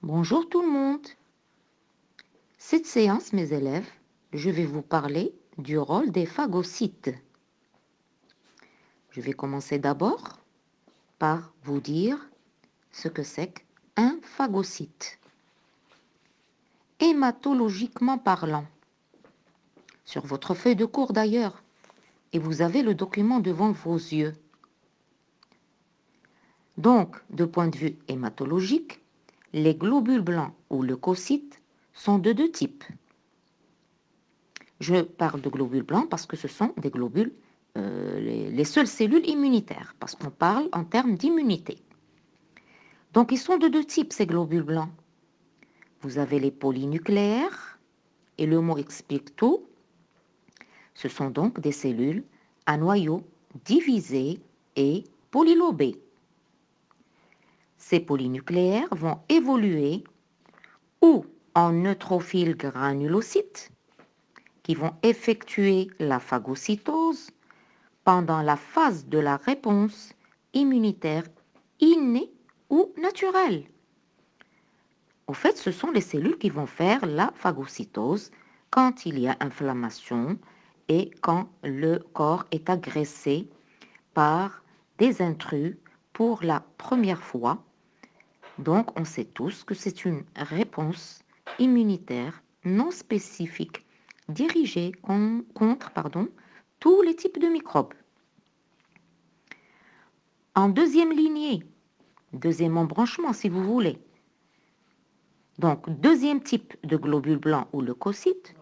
Bonjour tout le monde. Cette séance, mes élèves, je vais vous parler du rôle des phagocytes. Je vais commencer d'abord par vous dire ce que c'est qu'un phagocyte. Hématologiquement parlant, sur votre feuille de cours d'ailleurs, et vous avez le document devant vos yeux. Donc, de point de vue hématologique, les globules blancs ou leucocytes sont de deux types. Je parle de globules blancs parce que ce sont des globules, les seules cellules immunitaires, parce qu'on parle en termes d'immunité. Donc, ils sont de deux types, ces globules blancs. Vous avez les polynucléaires, et le mot explique tout. Ce sont donc des cellules à noyau divisé et polylobé. Ces polynucléaires vont évoluer ou en neutrophiles granulocytes, qui vont effectuer la phagocytose pendant la phase de la réponse immunitaire innée ou naturelle. Au fait, ce sont les cellules qui vont faire la phagocytose quand il y a inflammation et quand le corps est agressé par des intrus pour la première fois. Donc, on sait tous que c'est une réponse immunitaire non spécifique dirigée contre tous les types de microbes. En deuxième lignée, deuxième embranchement si vous voulez. Donc, deuxième type de globules blancs ou leucocytes,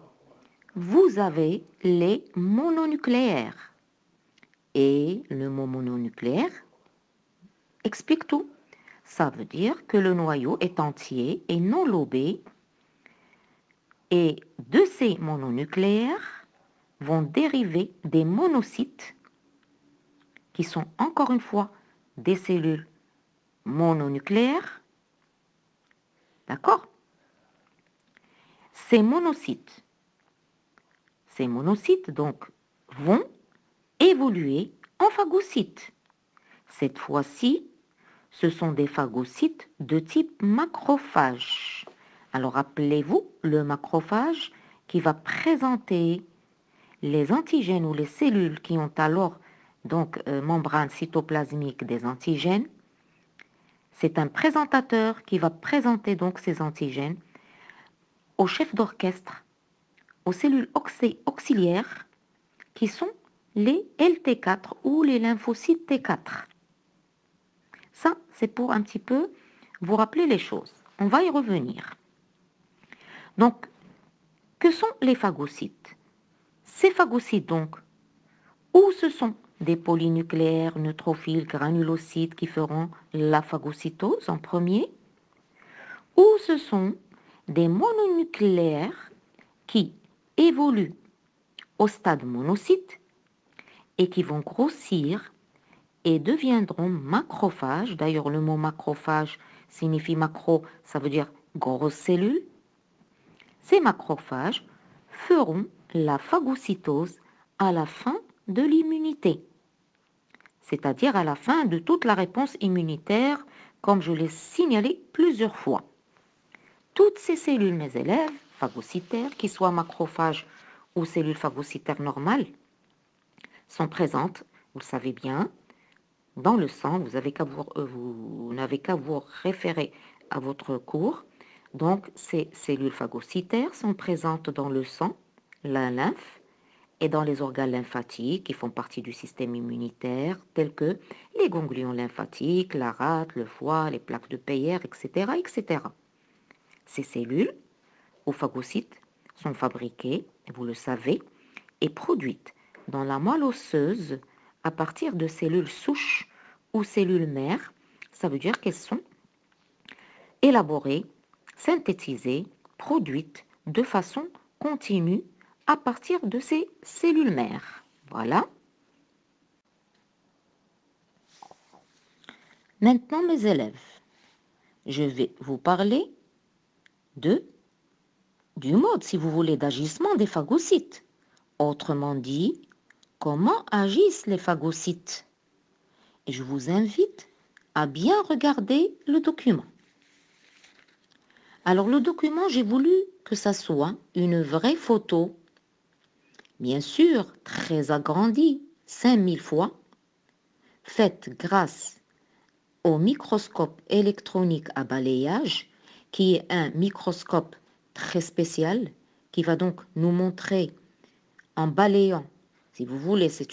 vous avez les mononucléaires. Et le mot mononucléaire explique tout. Ça veut dire que le noyau est entier et non lobé. Et de ces mononucléaires vont dériver des monocytes qui sont encore une fois des cellules mononucléaires. D'accord? Ces monocytes donc vont évoluer en phagocytes. Cette fois-ci, ce sont des phagocytes de type macrophage. Alors rappelez-vous, le macrophage qui va présenter les antigènes ou les cellules qui ont alors donc membrane cytoplasmique des antigènes. C'est un présentateur qui va présenter donc ces antigènes au chef d'orchestre, aux cellules auxiliaires qui sont les LT4 ou les lymphocytes T4. Ça, c'est pour un petit peu vous rappeler les choses. On va y revenir. Donc, que sont les phagocytes? Ces phagocytes, donc, ou ce sont des polynucléaires, neutrophiles, granulocytes qui feront la phagocytose en premier, ou ce sont des mononucléaires qui évoluent au stade monocyte et qui vont grossir et deviendront macrophages. D'ailleurs, le mot macrophage signifie macro, ça veut dire grosse cellule. Ces macrophages feront la phagocytose à la fin de l'immunité, c'est-à-dire à la fin de toute la réponse immunitaire, comme je l'ai signalé plusieurs fois. Toutes ces cellules, mes élèves, phagocytaires, qu'ils soient macrophages ou cellules phagocytaires normales, sont présentes, vous le savez bien, dans le sang. Vous n'avez qu'à vous référer à votre cours. Donc, ces cellules phagocytaires sont présentes dans le sang, la lymphe, et dans les organes lymphatiques qui font partie du système immunitaire, tels que les ganglions lymphatiques, la rate, le foie, les plaques de Peyer, etc., etc. Ces cellules, ou phagocytes, sont fabriquées, vous le savez, et produites dans la moelle osseuse à partir de cellules souches ou cellules mères. Ça veut dire qu'elles sont élaborées, synthétisées, produites de façon continue à partir de ces cellules mères. Voilà. Maintenant, mes élèves, je vais vous parler du mode, si vous voulez, d'agissement des phagocytes. Autrement dit, comment agissent les phagocytes? Et je vous invite à bien regarder le document. Alors le document, j'ai voulu que ça soit une vraie photo, bien sûr très agrandie, 5000 fois, faite grâce au microscope électronique à balayage, qui est un microscope très spécial, qui va donc nous montrer en balayant, si vous voulez, ce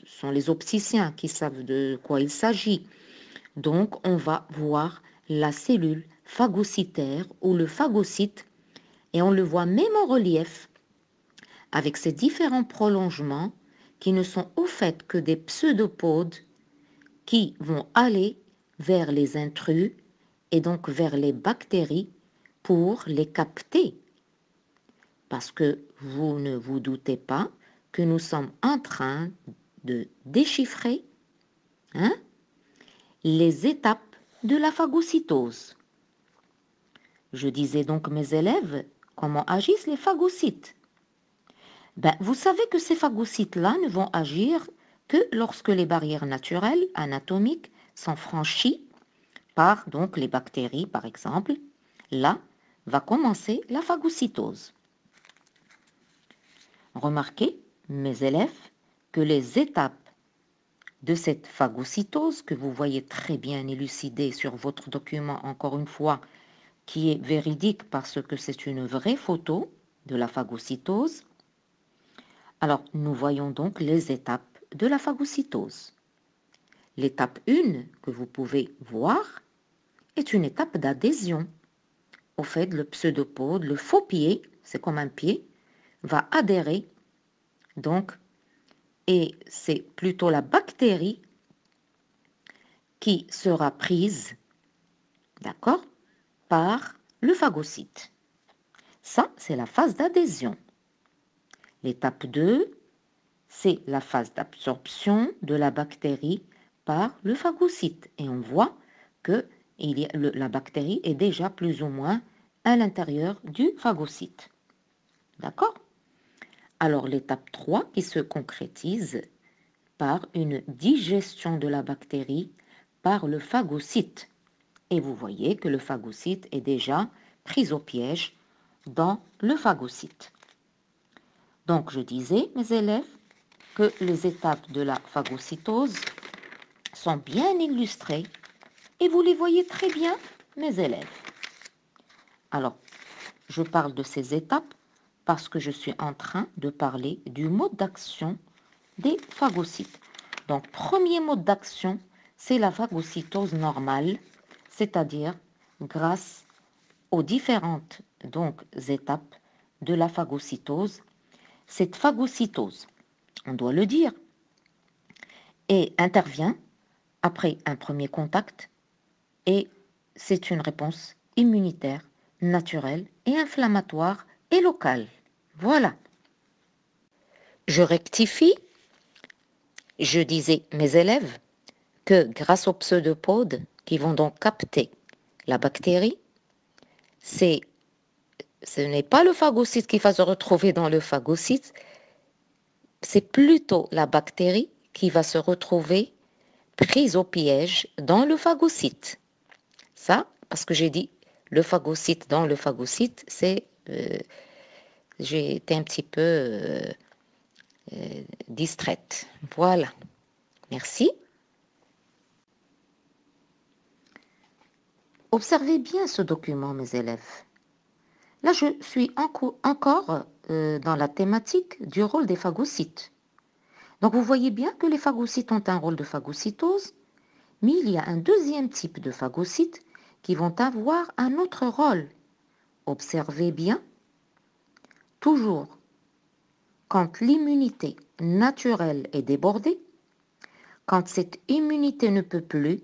sont les opticiens qui savent de quoi il s'agit. Donc, on va voir la cellule phagocytaire ou le phagocyte, et on le voit même en relief, avec ses différents prolongements qui ne sont au fait que des pseudopodes qui vont aller vers les intrus et donc vers les bactéries pour les capter. Parce que vous ne vous doutez pas que nous sommes en train de déchiffrer les étapes de la phagocytose. Je disais donc mes élèves comment agissent les phagocytes. Vous savez que ces phagocytes-là ne vont agir que lorsque les barrières naturelles anatomiques sont franchies par donc les bactéries, par exemple. Là va commencer la phagocytose. Remarquez, mes élèves, que les étapes de cette phagocytose, que vous voyez très bien élucidée sur votre document, encore une fois, qui est véridique parce que c'est une vraie photo de la phagocytose. Alors, nous voyons donc les étapes de la phagocytose. L'étape 1 que vous pouvez voir est une étape d'adhésion. Au fait, le pseudopode, le faux pied, c'est comme un pied, va adhérer. Donc, et c'est plutôt la bactérie qui sera prise, d'accord, par le phagocyte. Ça, c'est la phase d'adhésion. L'étape 2, c'est la phase d'absorption de la bactérie par le phagocyte. Et on voit que la bactérie est déjà plus ou moins à l'intérieur du phagocyte. D'accord? Alors l'étape 3 qui se concrétise par une digestion de la bactérie par le phagocyte. Et vous voyez que le phagocyte est déjà pris au piège dans le phagocyte. Donc je disais, mes élèves, que les étapes de la phagocytose sont bien illustrées et vous les voyez très bien, mes élèves. Alors, je parle de ces étapes parce que je suis en train de parler du mode d'action des phagocytes. Donc, premier mode d'action, c'est la phagocytose normale, c'est-à-dire grâce aux différentes étapes de la phagocytose. Cette phagocytose, on doit le dire, et intervient après un premier contact et c'est une réponse immunitaire, naturelle et inflammatoire et locale. Voilà. Je rectifie. Je disais, mes élèves, que grâce aux pseudopodes qui vont donc capter la bactérie, ce n'est pas le phagocyte qui va se retrouver dans le phagocyte, c'est plutôt la bactérie qui va se retrouver prise au piège dans le phagocyte. Ça, parce que j'ai dit le phagocyte dans le phagocyte, j'ai été un petit peu distraite. Voilà. Merci. Observez bien ce document, mes élèves. Là, je suis encore dans la thématique du rôle des phagocytes. Donc, vous voyez bien que les phagocytes ont un rôle de phagocytose, mais il y a un deuxième type de phagocytes qui vont avoir un autre rôle. Observez bien, toujours, quand l'immunité naturelle est débordée, quand cette immunité ne peut plus,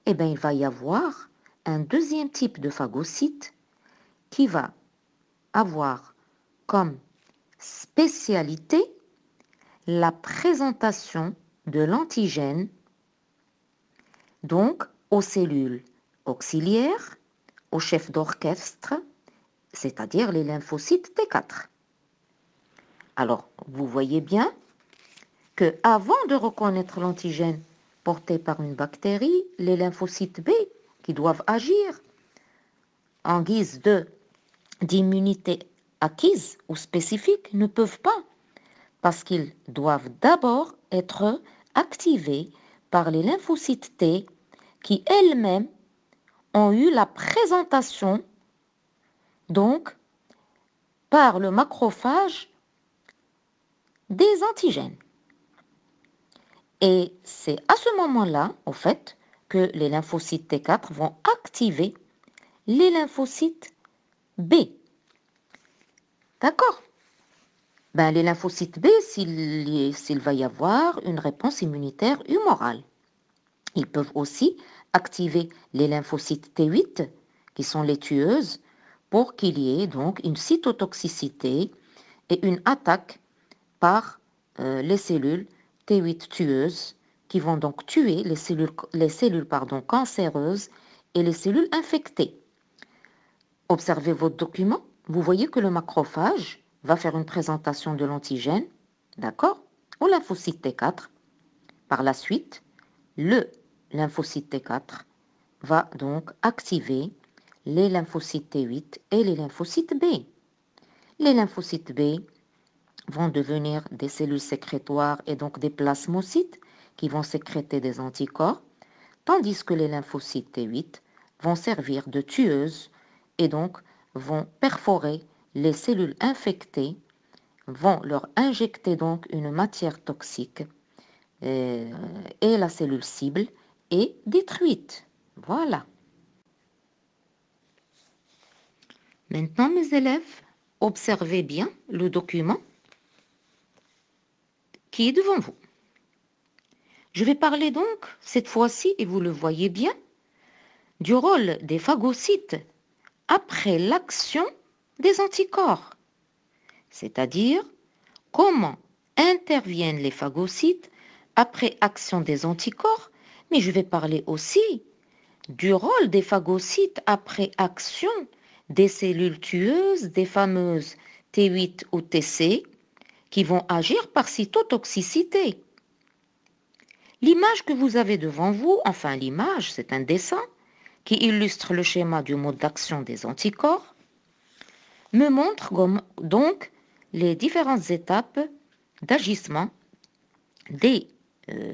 eh bien, il va y avoir un deuxième type de phagocyte qui va avoir comme spécialité la présentation de l'antigène, donc aux cellules auxiliaires, au chef d'orchestre, c'est-à-dire les lymphocytes T4. Alors, vous voyez bien que avant de reconnaître l'antigène porté par une bactérie, les lymphocytes B qui doivent agir en guise d'immunité acquise ou spécifique ne peuvent pas, parce qu'ils doivent d'abord être activés par les lymphocytes T qui elles-mêmes ont eu la présentation, donc, par le macrophage des antigènes. Et c'est à ce moment-là, au fait, que les lymphocytes T4 vont activer les lymphocytes B. D'accord? Ben, les lymphocytes B, s'il va y avoir une réponse immunitaire humorale. Ils peuvent aussi activer les lymphocytes T8, qui sont les tueuses, pour qu'il y ait donc une cytotoxicité et une attaque par les cellules T8 tueuses, qui vont donc tuer les cellules cancéreuses et les cellules infectées. Observez votre document, vous voyez que le macrophage va faire une présentation de l'antigène, d'accord, au lymphocyte T4. Par la suite, le lymphocyte T4 va donc activer les lymphocytes T8 et les lymphocytes B. Les lymphocytes B vont devenir des cellules sécrétoires et donc des plasmocytes qui vont sécréter des anticorps, tandis que les lymphocytes T8 vont servir de tueuses et donc vont perforer les cellules infectées, vont leur injecter donc une matière toxique et la cellule cible est détruite. Voilà. Maintenant, mes élèves, observez bien le document qui est devant vous. Je vais parler donc, cette fois-ci, et vous le voyez bien, du rôle des phagocytes après l'action des anticorps, c'est-à-dire comment interviennent les phagocytes après action des anticorps, mais je vais parler aussi du rôle des phagocytes après action des cellules tueuses, des fameuses T8 ou TC, qui vont agir par cytotoxicité. L'image que vous avez devant vous, enfin l'image, c'est un dessin qui illustre le schéma du mode d'action des anticorps, me montre donc les différentes étapes d'agissement des,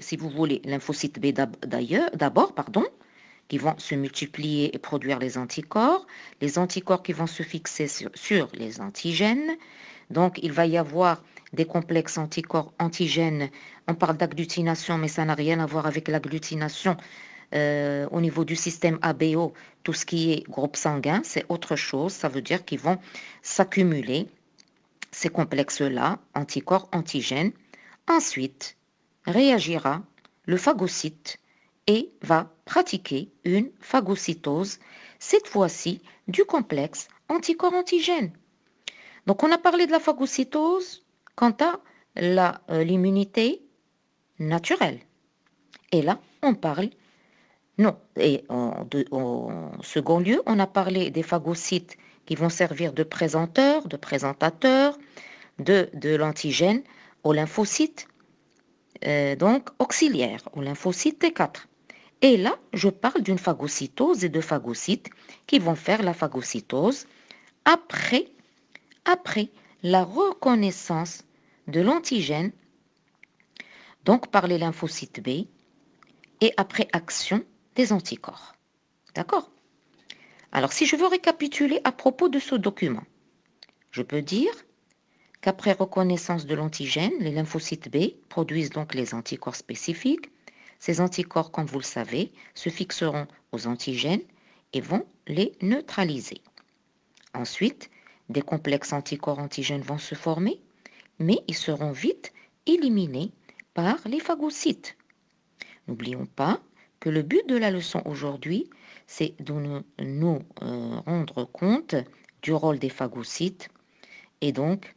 si vous voulez, lymphocytes B d'abord, qui vont se multiplier et produire les anticorps qui vont se fixer sur les antigènes. Donc, il va y avoir des complexes anticorps antigènes. On parle d'agglutination, mais ça n'a rien à voir avec l'agglutination au niveau du système ABO. Tout ce qui est groupe sanguin, c'est autre chose. Ça veut dire qu'ils vont s'accumuler, ces complexes-là, anticorps antigènes. Ensuite, réagira le phagocyte et va pratiquer une phagocytose, cette fois-ci du complexe anticorps-antigène. Donc, on a parlé de la phagocytose quant à l'immunité naturelle. Et là, on parle, non, et en second lieu, on a parlé des phagocytes qui vont servir de présenteurs, de présentateurs de l'antigène aux lymphocytes, donc auxiliaires, aux lymphocytes T4. Et là, je parle d'une phagocytose et de phagocytes qui vont faire la phagocytose après la reconnaissance de l'antigène, donc par les lymphocytes B, et après action des anticorps. D'accord? Alors, si je veux récapituler à propos de ce document, je peux dire qu'après reconnaissance de l'antigène, les lymphocytes B produisent donc les anticorps spécifiques. Ces anticorps, comme vous le savez, se fixeront aux antigènes et vont les neutraliser. Ensuite, des complexes anticorps-antigènes vont se former, mais ils seront vite éliminés par les phagocytes. N'oublions pas que le but de la leçon aujourd'hui, c'est de nous rendre compte du rôle des phagocytes et donc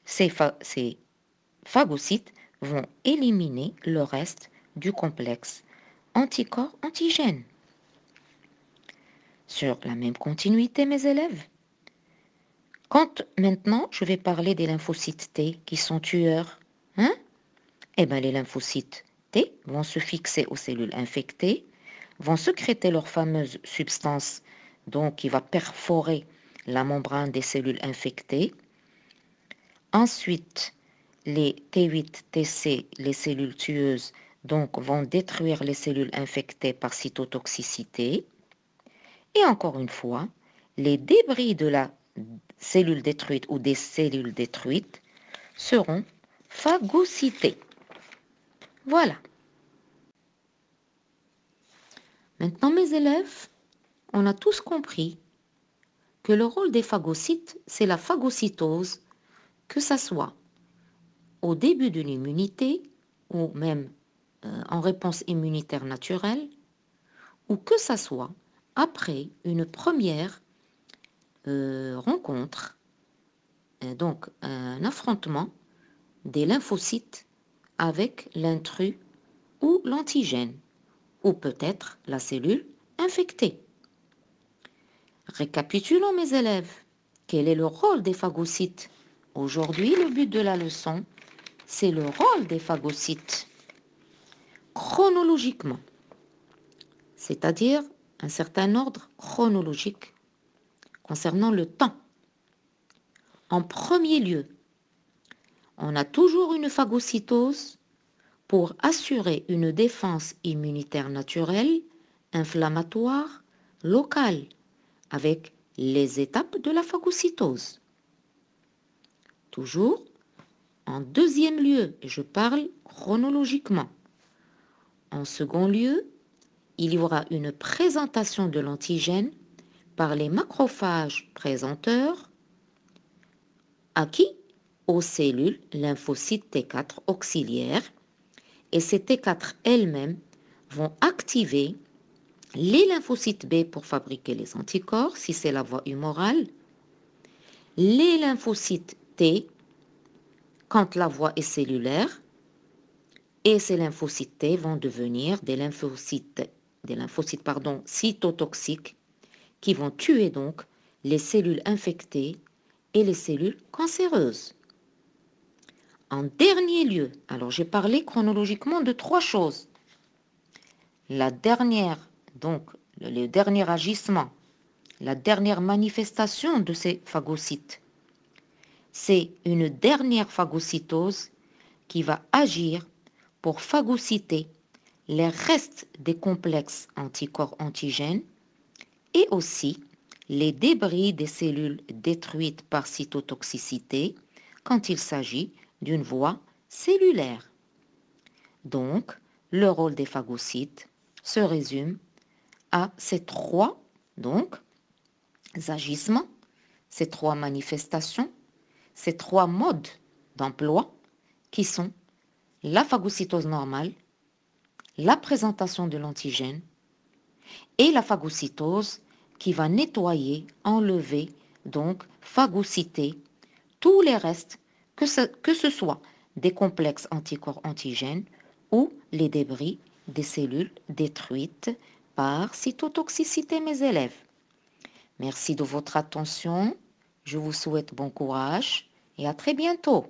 ces phagocytes vont éliminer le reste du complexe anticorps-antigène. Sur la même continuité, mes élèves, quand maintenant je vais parler des lymphocytes T qui sont tueurs, eh bien les lymphocytes T vont se fixer aux cellules infectées, vont sécréter leur fameuse substance donc qui va perforer la membrane des cellules infectées. Ensuite, les T8, TC, les cellules tueuses, donc vont détruire les cellules infectées par cytotoxicité. Et encore une fois, les débris de la cellule détruite ou des cellules détruites seront phagocytés. Voilà. Maintenant, mes élèves, on a tous compris que le rôle des phagocytes, c'est la phagocytose, que ça soit au début d'une immunité ou même en réponse immunitaire naturelle, ou que ça soit après une première rencontre, donc un affrontement des lymphocytes avec l'intrus ou l'antigène, ou peut-être la cellule infectée. Récapitulons mes élèves. Quel est le rôle des phagocytes? Aujourd'hui, le but de la leçon, c'est le rôle des phagocytes chronologiquement, c'est-à-dire un certain ordre chronologique concernant le temps. En premier lieu, on a toujours une phagocytose pour assurer une défense immunitaire naturelle, inflammatoire, locale, avec les étapes de la phagocytose. Toujours, en deuxième lieu, je parle chronologiquement. En second lieu, il y aura une présentation de l'antigène par les macrophages présenteurs à qui? Aux cellules lymphocytes T4 auxiliaires, et ces T4 elles-mêmes vont activer les lymphocytes B pour fabriquer les anticorps, si c'est la voie humorale, les lymphocytes T quand la voie est cellulaire, et ces lymphocytes T vont devenir des lymphocytes cytotoxiques qui vont tuer donc les cellules infectées et les cellules cancéreuses. En dernier lieu, alors j'ai parlé chronologiquement de trois choses. La dernière, donc le dernier agissement, la dernière manifestation de ces phagocytes, c'est une dernière phagocytose qui va agir pour phagocyter les restes des complexes anticorps-antigènes et aussi les débris des cellules détruites par cytotoxicité quand il s'agit d'une voie cellulaire. Donc, le rôle des phagocytes se résume à ces trois agissements, ces trois manifestations, ces trois modes d'emploi qui sont la phagocytose normale, la présentation de l'antigène et la phagocytose qui va nettoyer, enlever, donc phagocyter tous les restes, que ce soit des complexes anticorps-antigènes ou les débris des cellules détruites par cytotoxicité, mes élèves. Merci de votre attention. Je vous souhaite bon courage et à très bientôt.